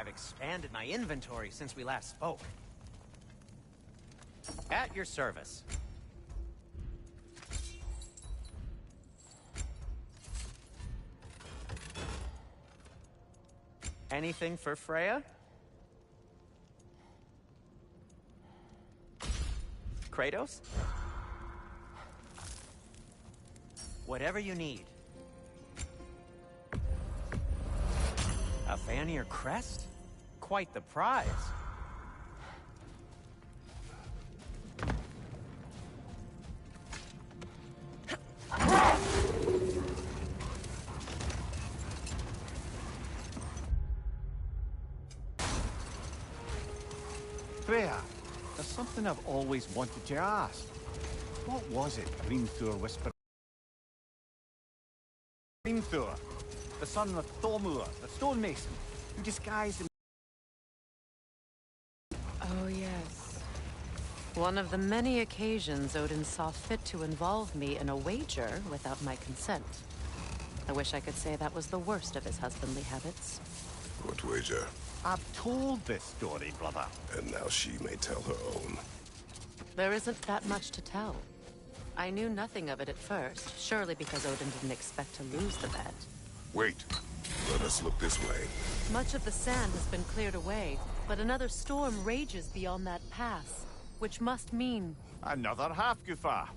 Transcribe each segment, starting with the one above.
I've expanded my inventory since we last spoke. At your service. Anything for Freya? Kratos? Whatever you need. A Vanir crest? Quite the prize. Freya, there's something I've always wanted to ask. What was it Hrimthur whispered? Hrimthur, the son of Thormur, the stonemason, who disguised himself. Oh, yes. One of the many occasions Odin saw fit to involve me in a wager without my consent. I wish I could say that was the worst of his husbandly habits. What wager? I've told this story, brother. And now she may tell her own. There isn't that much to tell. I knew nothing of it at first, surely because Odin didn't expect to lose the bet. Wait. Let us look this way. Much of the sand has been cleared away, but another storm rages beyond that pass, which must mean... Another Halfgufa.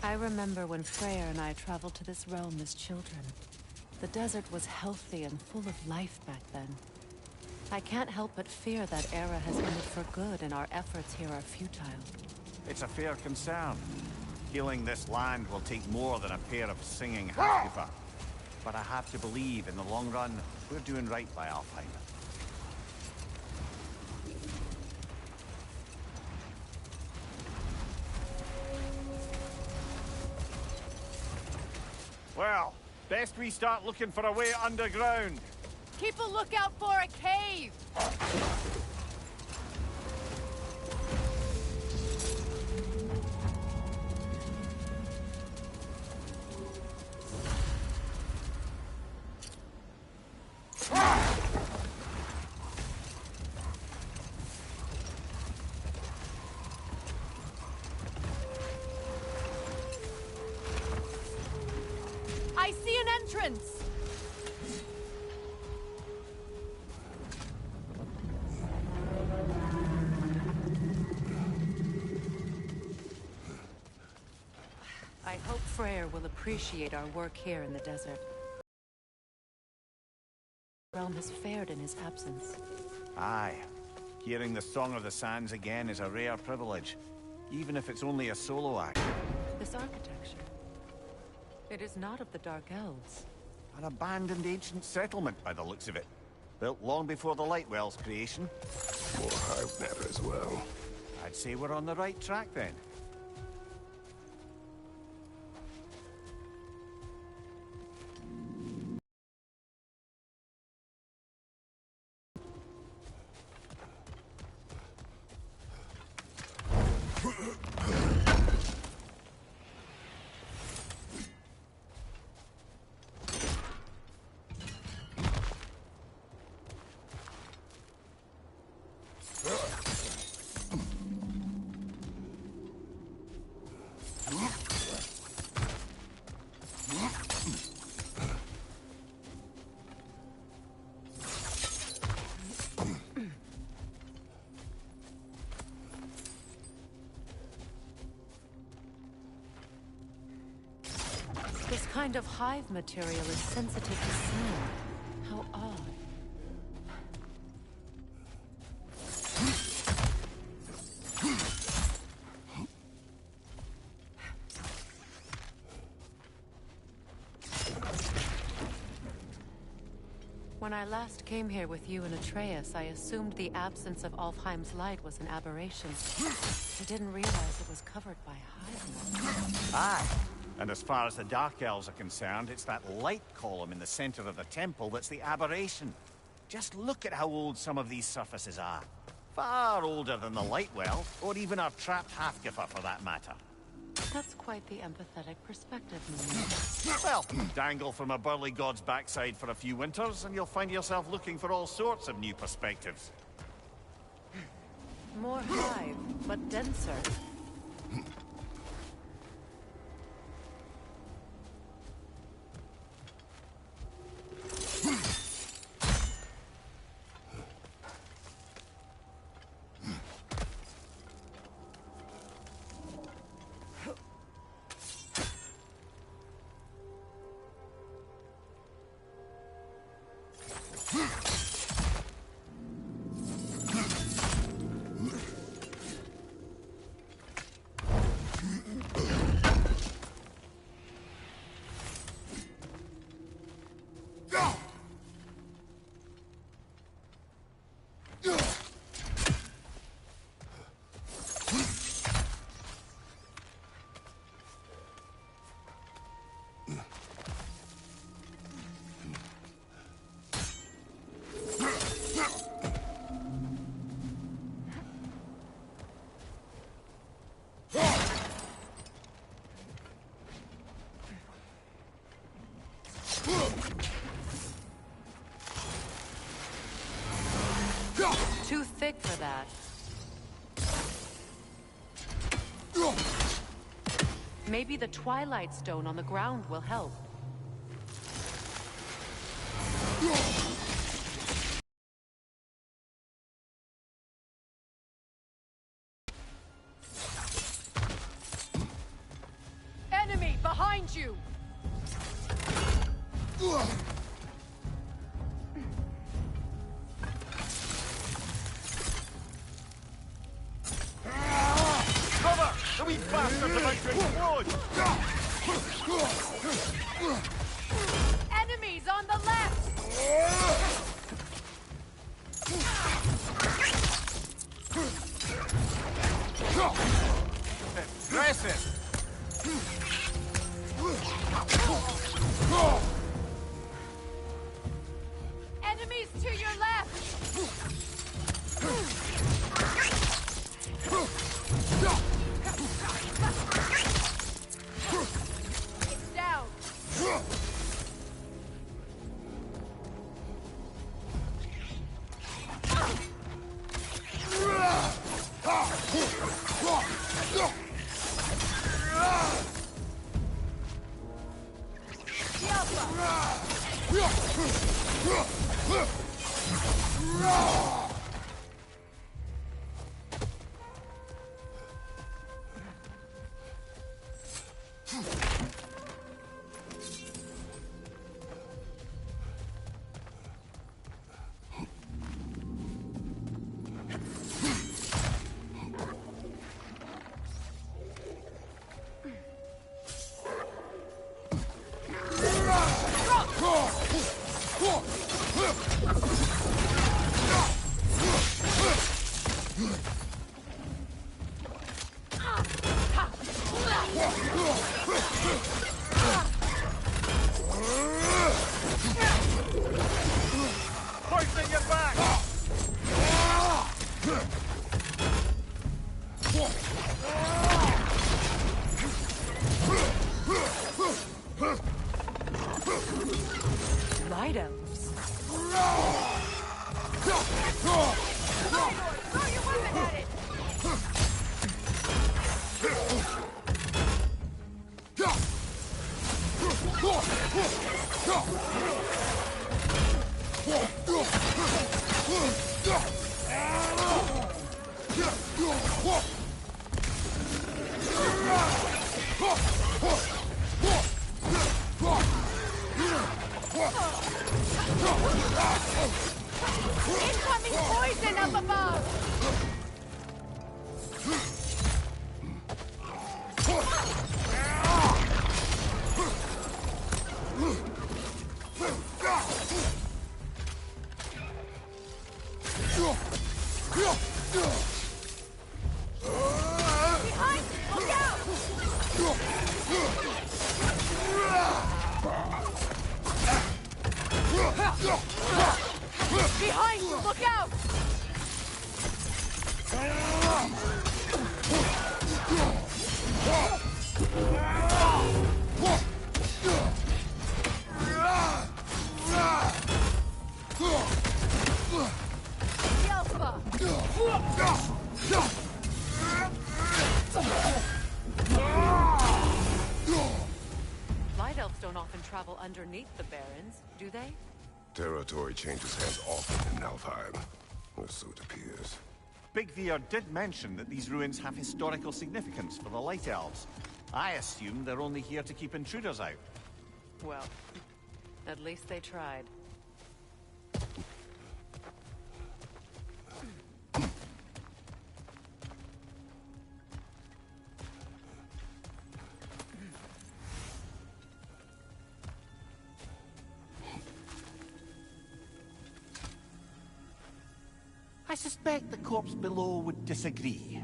I remember when Freyr and I traveled to this realm as children. The desert was healthy and full of life back then. I can't help but fear that era has ended for good and our efforts here are futile. It's a fair concern. Healing this land will take more than a pair of singing Halfgufa. But I have to believe, in the long run, we're doing right by Alfheim. Well, best we start looking for a way underground. Keep a lookout for a cave! I see an entrance! I hope Freyr will appreciate our work here in the desert. The realm has fared in his absence. Aye. Hearing the Song of the Sands again is a rare privilege, even if it's only a solo act. This architecture. It is not of the Dark Elves. An abandoned ancient settlement, by the looks of it. Built long before the Lightwell's creation. More hive matter as well. I'd say we're on the right track then. This kind of hive material is sensitive to sound. How odd. When I last came here with you and Atreus, I assumed the absence of Alfheim's light was an aberration. I didn't realize it was covered by Heimdall. Aye. And as far as the Dark Elves are concerned, it's that light column in the center of the temple that's the aberration. Just look at how old some of these surfaces are. Far older than the Lightwell, or even our trapped Hafgifer for that matter. That's quite the empathetic perspective, Mimir. Well, dangle from a burly god's backside for a few winters, and you'll find yourself looking for all sorts of new perspectives. More hive, but denser. Too thick for that. Maybe the Twilight Stone on the ground will help. Enemy behind you! The wee bastard's about to explode! Enemies on the left! Impressive! Enemies to your left! It's down! Behind! Look out! Behind you! Look out! Light elves don't often travel underneath the Barrens, do they? Territory changes hands often in Nalfheim. Or so it appears. Big Veer did mention that these ruins have historical significance for the Light Elves. I assume they're only here to keep intruders out. Well, at least they tried. I suspect the corpse below would disagree.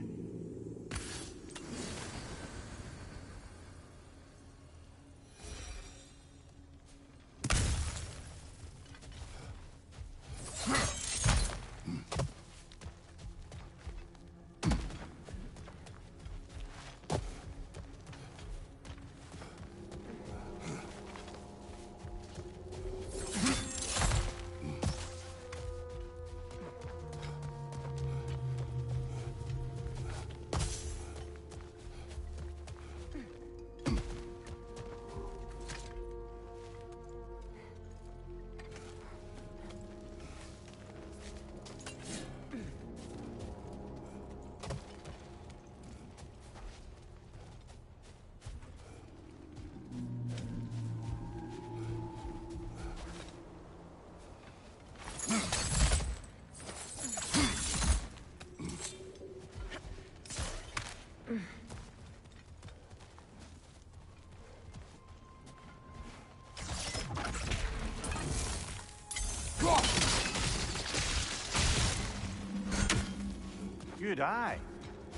Good eye.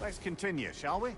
Let's continue, shall we?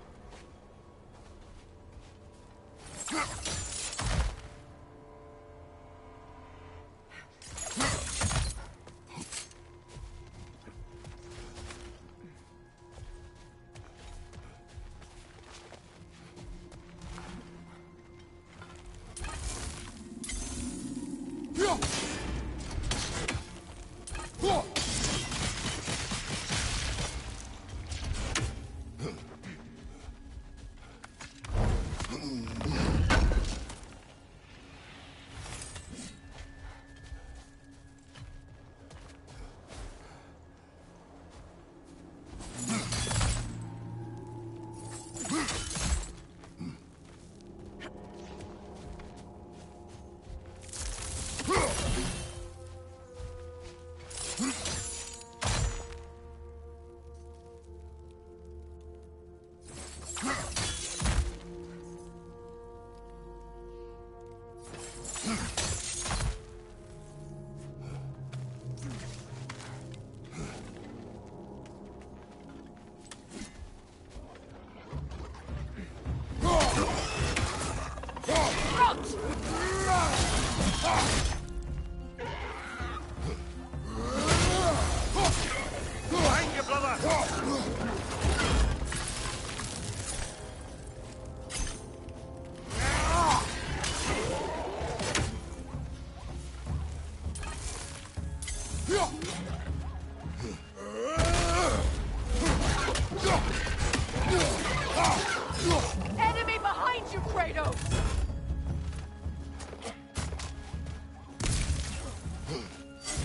Enemy behind you, Kratos!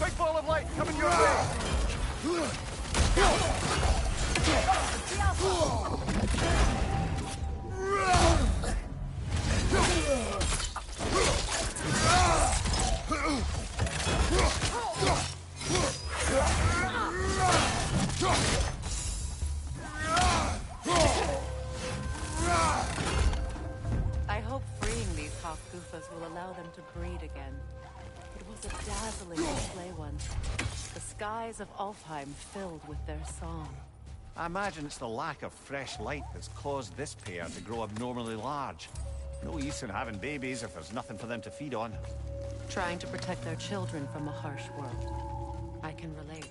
Big ball of light coming your way! I hope freeing these Hawk-Goofas will allow them to breed again. It was a dazzling display once. The sky skies of Alfheim filled with their song. I imagine it's the lack of fresh light that's caused this pair to grow abnormally large. No use in having babies if there's nothing for them to feed on. Trying to protect their children from a harsh world. I can relate.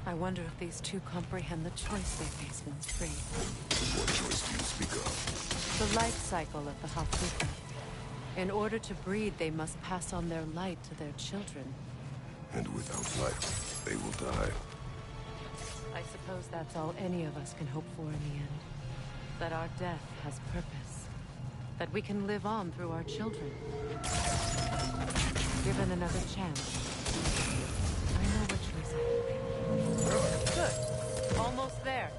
I wonder if these two comprehend the choice they face once free. What choice do you speak of? The life cycle of the Hafrika. In order to breed, they must pass on their light to their children. And without life, they will die. I suppose that's all any of us can hope for in the end. That our death has purpose. That we can live on through our children. Given another chance, I know what choice I will make. Good. Almost there.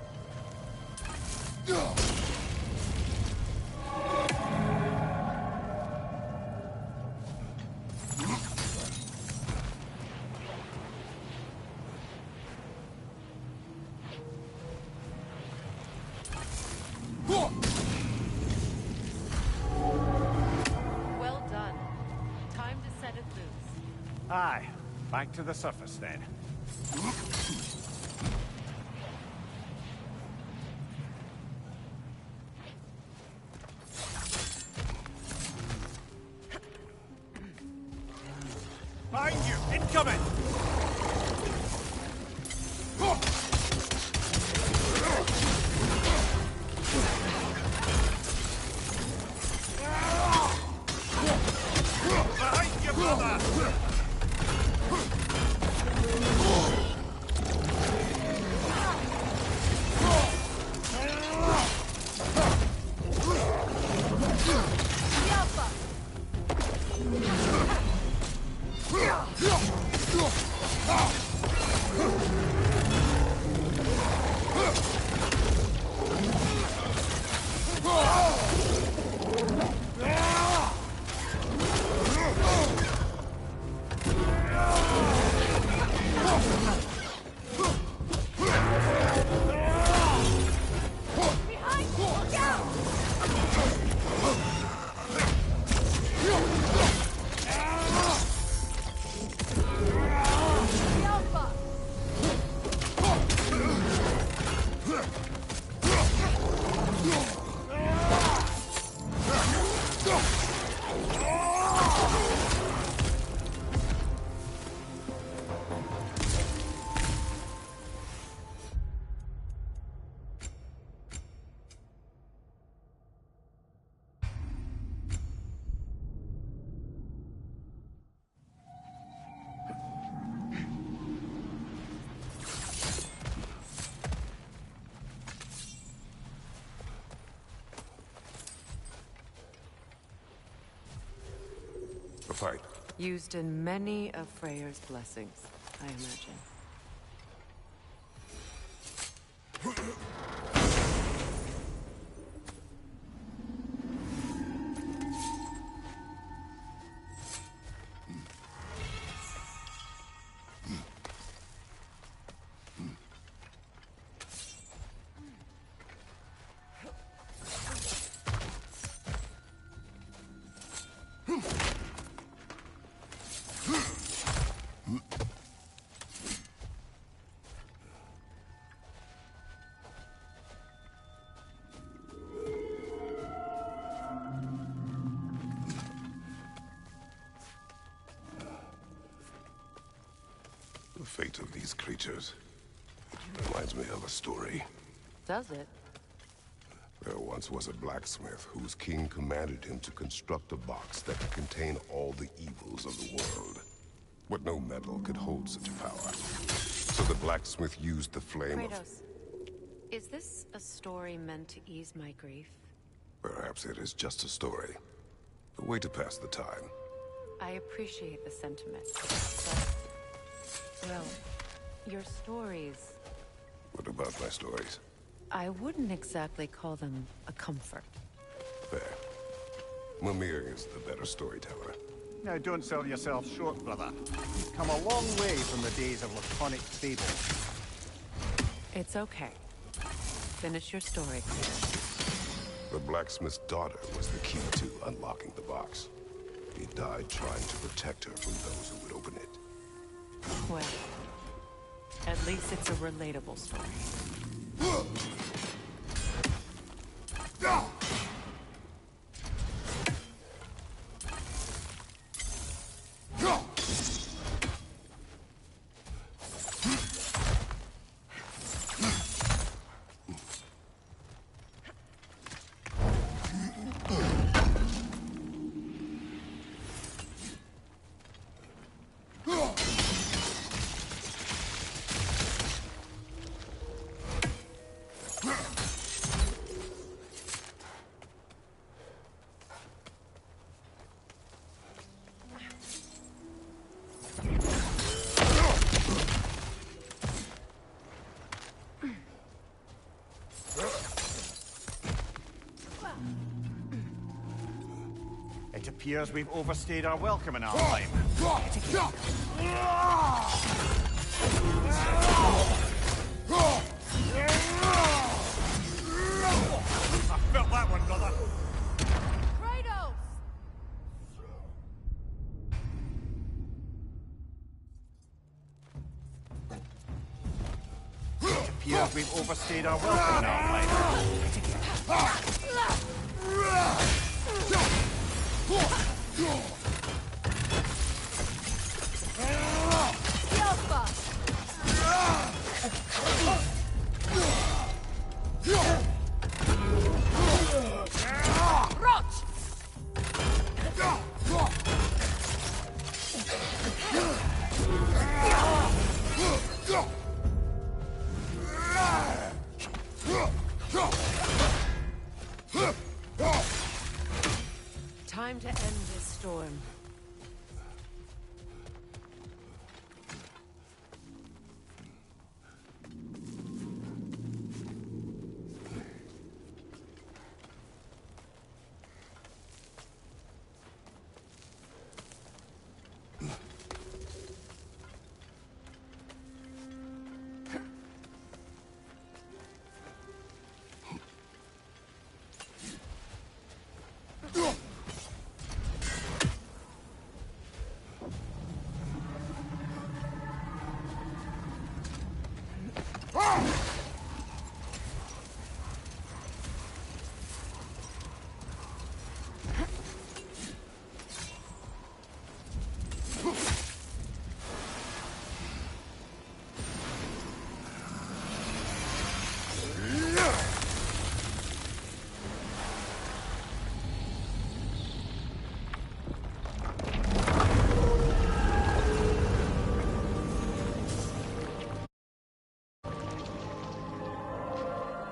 Well done. Time to set it loose. Aye, back to the surface then. Behind you! Incoming! Behind you, brother! fight? Used in many of Freyr's blessings, I imagine. The fate of these creatures reminds me of a story. Does it? There once was a blacksmith whose king commanded him to construct a box that could contain all the evils of the world. But no metal could hold such power. So the blacksmith used the flame of... Kratos, is this a story meant to ease my grief? Perhaps it is just a story. A way to pass the time. I appreciate the sentiment, but... well, your stories... What about my stories? I wouldn't exactly call them a comfort. Fair. Mimir is the better storyteller. Now, don't sell yourself short, brother. You've come a long way from the days of laconic fable. It's okay. Finish your story, Kratos. The blacksmith's daughter was the key to unlocking the box. He died trying to protect her from those who would open it. Well, at least it's a relatable story. It appears we've overstayed our welcome in our time. I felt that one, brother. Kratos! It appears we've overstayed our welcome in our time. Time to end this storm.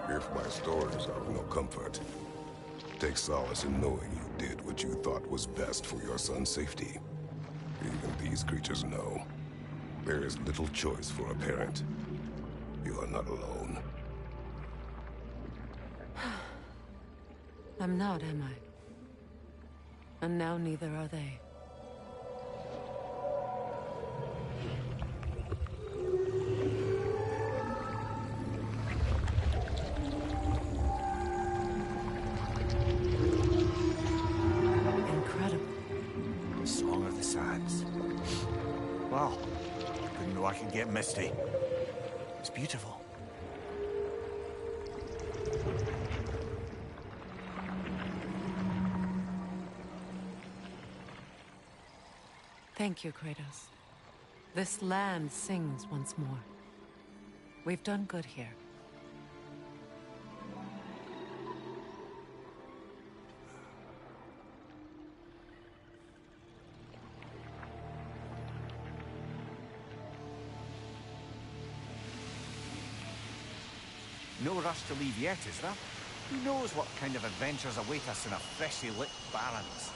If my stories are of no comfort, take solace in knowing you did what you thought was best for your son's safety. these creatures know. There is little choice for a parent. You are not alone. I'm not, am I? And now neither are they. Incredible. Song of the Sands. Wow. Didn't know I could get misty. It's beautiful. Thank you, Kratos. This land sings once more. We've done good here. No rush to leave yet, is there? Who knows what kind of adventures await us in a freshly lit Barrens?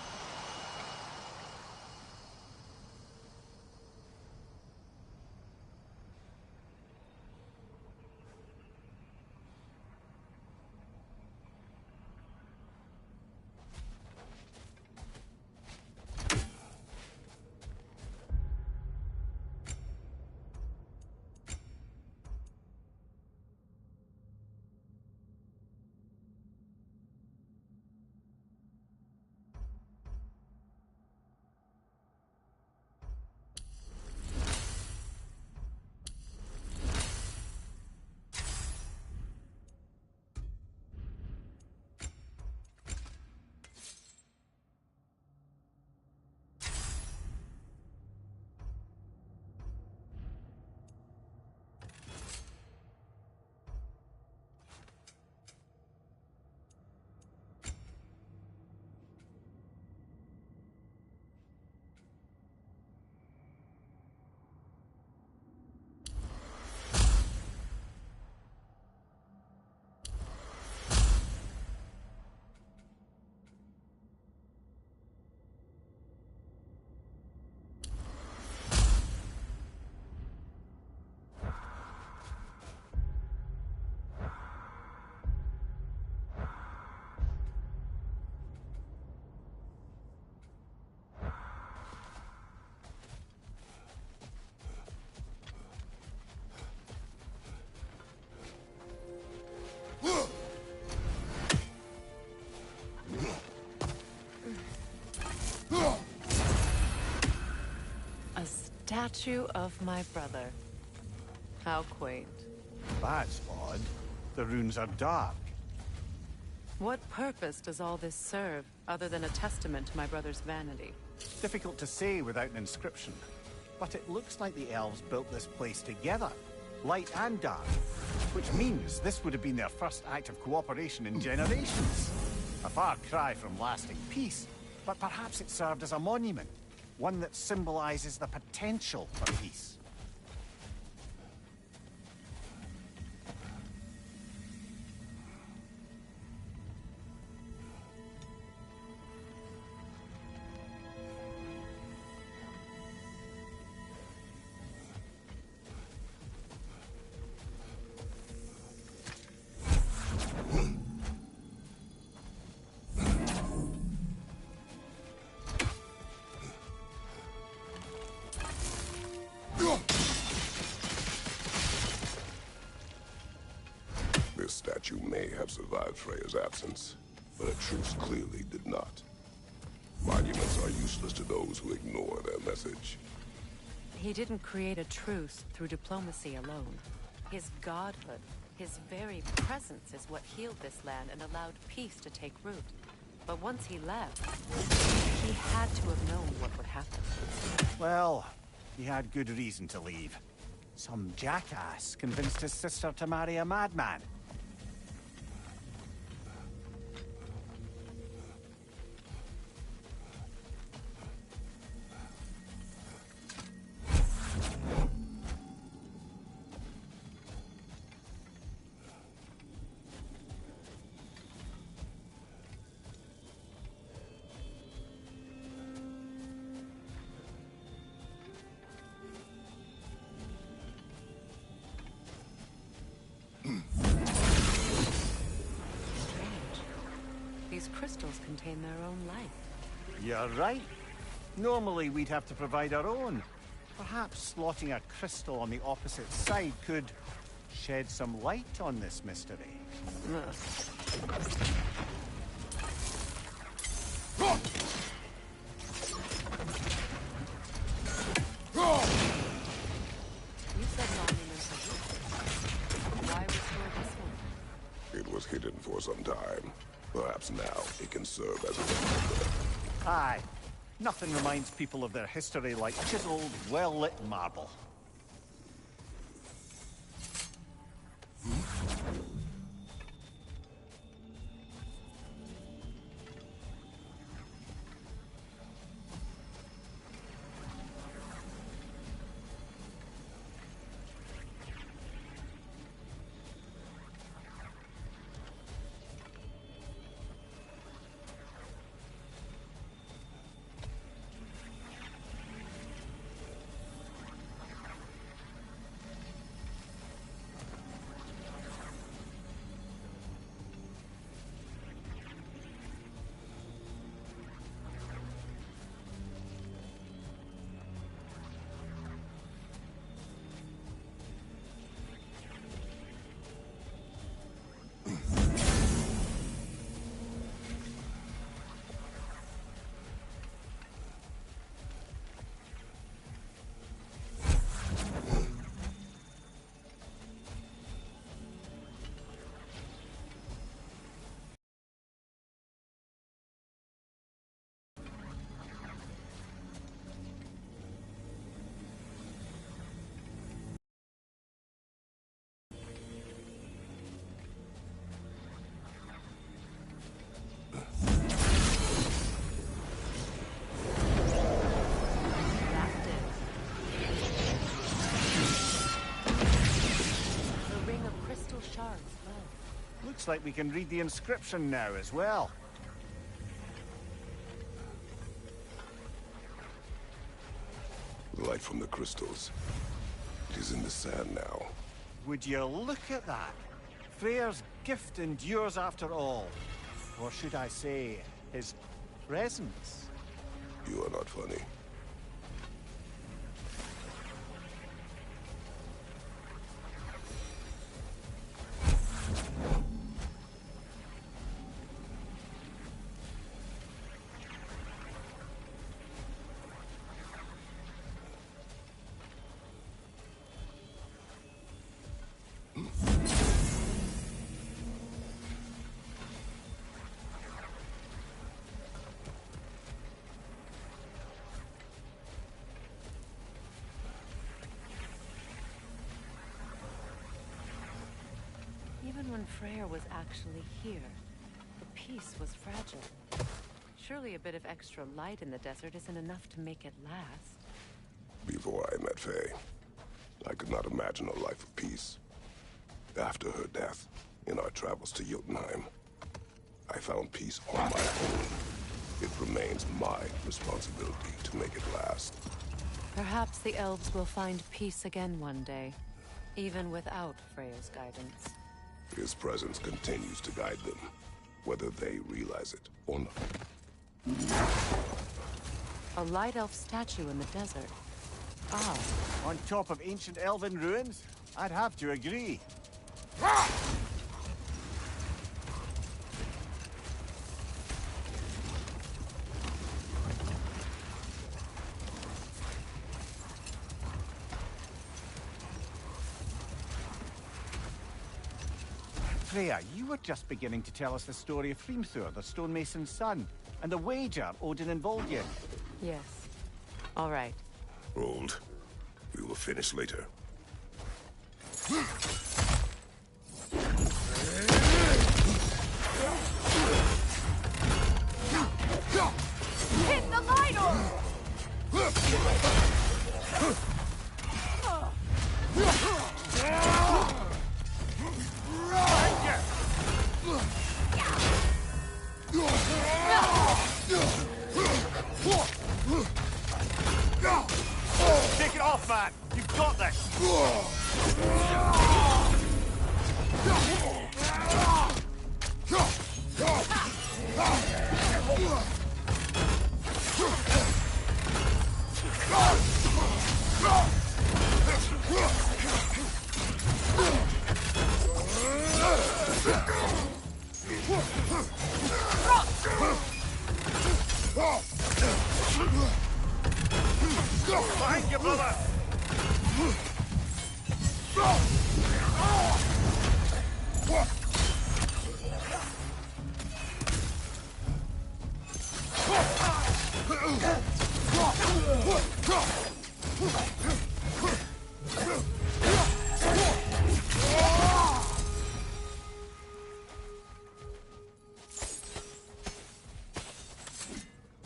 A statue of my brother. How quaint. That's odd. The runes are dark. What purpose does all this serve, other than a testament to my brother's vanity? Difficult to say without an inscription. But it looks like the elves built this place together, light and dark. Which means this would have been their first act of cooperation in generations. A far cry from lasting peace, but perhaps it served as a monument. One that symbolizes the potential for peace. This statue may have survived Freya's absence, but a truce clearly did not. Monuments are useless to those who ignore their message. He didn't create a truce through diplomacy alone. His godhood, his very presence is what healed this land and allowed peace to take root. But once he left, he had to have known what would happen. Well, he had good reason to leave. Some jackass convinced his sister to marry a madman. crystals contain their own life. You're right. Normally we'd have to provide our own. Perhaps slotting a crystal on the opposite side could shed some light on this mystery. You said monuments are useful. Why restore this one? It was hidden for some time. Perhaps now it can serve as a reminder. Aye. Nothing reminds people of their history like chiseled, well-lit marble. Looks like we can read the inscription now as well. Light from the crystals. It is in the sand now. Would you look at that? Freyr's gift endures after all. Or should I say, his presence? You are not funny. Even when Freyr was actually here, the peace was fragile. Surely a bit of extra light in the desert isn't enough to make it last. Before I met Faye, I could not imagine a life of peace. After her death, in our travels to Jotunheim, I found peace on my own. It remains my responsibility to make it last. Perhaps the elves will find peace again one day, even without Freyr's guidance. His presence continues to guide them, whether they realize it or not. A light elf statue in the desert. Ah. On top of ancient elven ruins? I'd have to agree. Freya, you were just beginning to tell us the story of Hrimthur, the stonemason's son, and the wager Odin and Volgir. Yes. All right. Rold. We will finish later. Hit the light orb! Take it off, man! You've got this! Behind you, brother!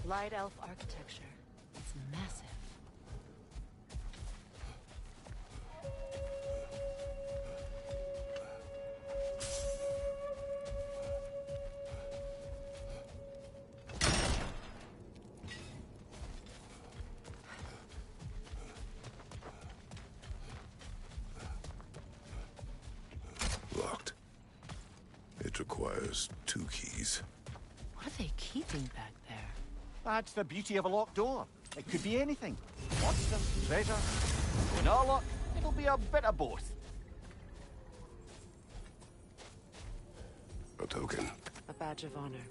Light elf architecture. It's massive. Locked. It requires 2 keys. What are they keeping back there? That's the beauty of a locked door. It could be anything. Monster, treasure. In our luck, it'll be a bit of both. A token. A badge of honor.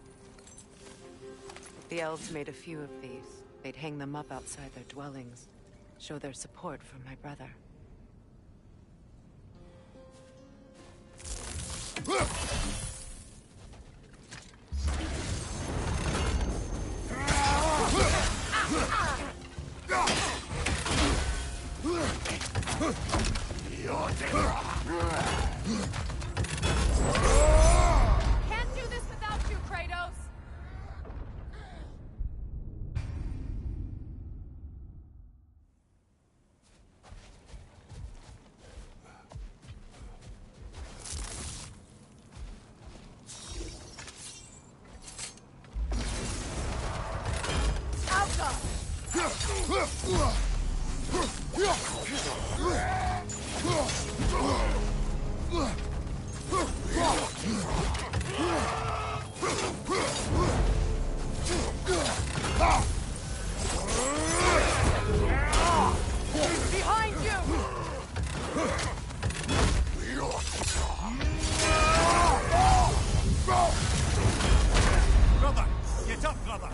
The elves made a few of these. They'd hang them up outside their dwellings. Show their support for my brother. Can't do this without you, Kratos! Behind you! Brother! Get up, brother!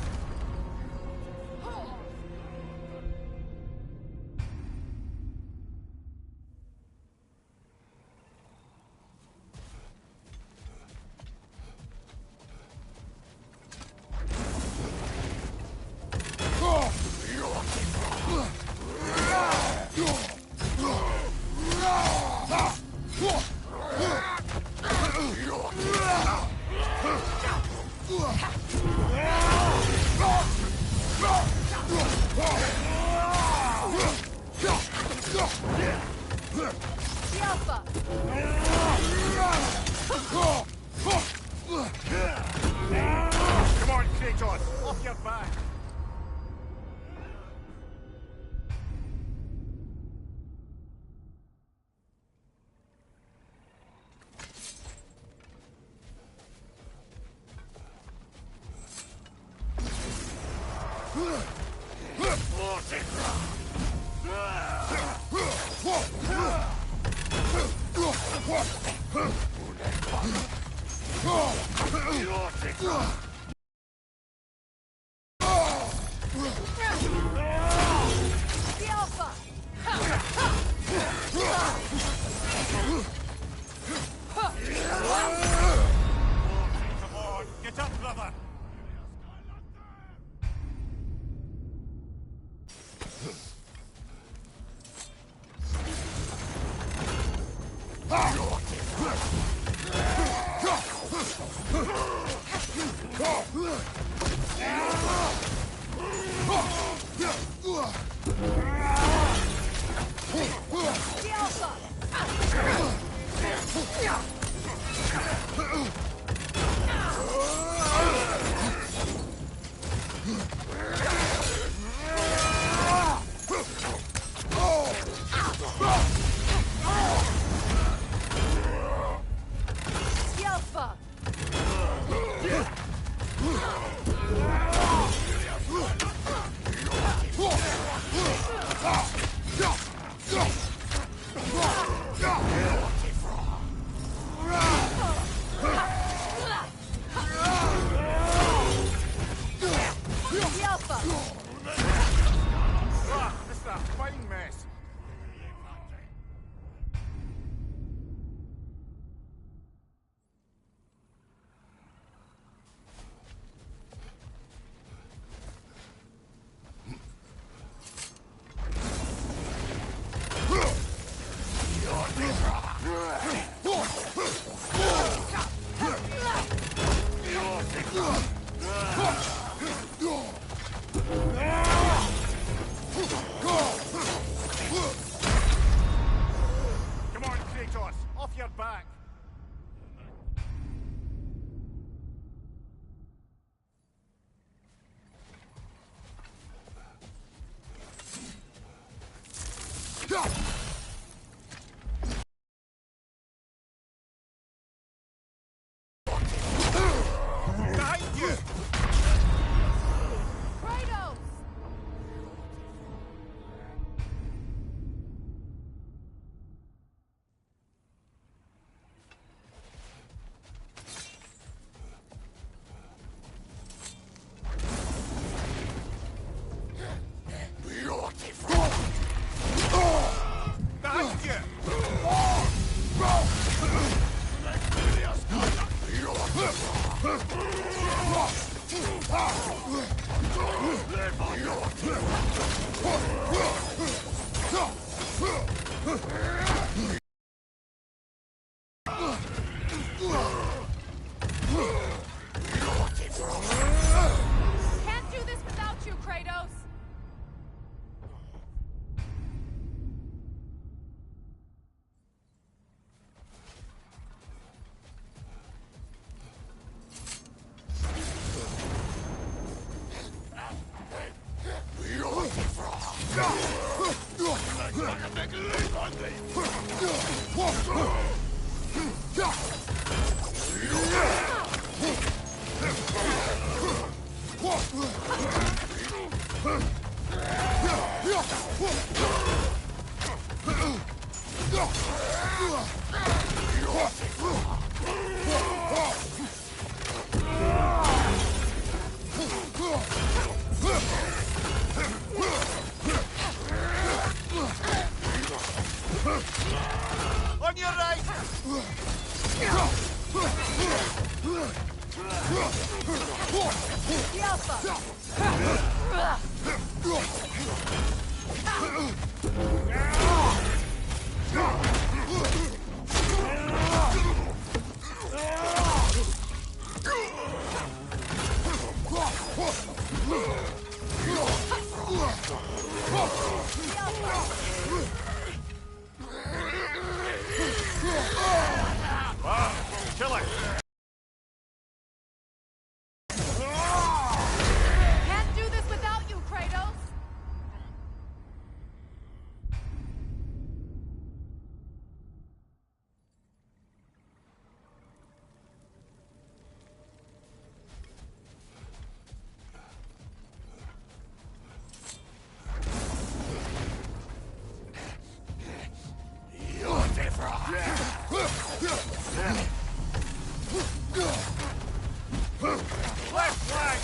The Alpha! Come on, Kratos! Off your back! The Alpha! Come on, get up, brother! Come on, Kratos! Off your back! Behind you! Kratos! Behind you! Can't do this without you, Kratos! On your right! The Alpha! Kill it! Can't do this without you, Kratos! Left flank!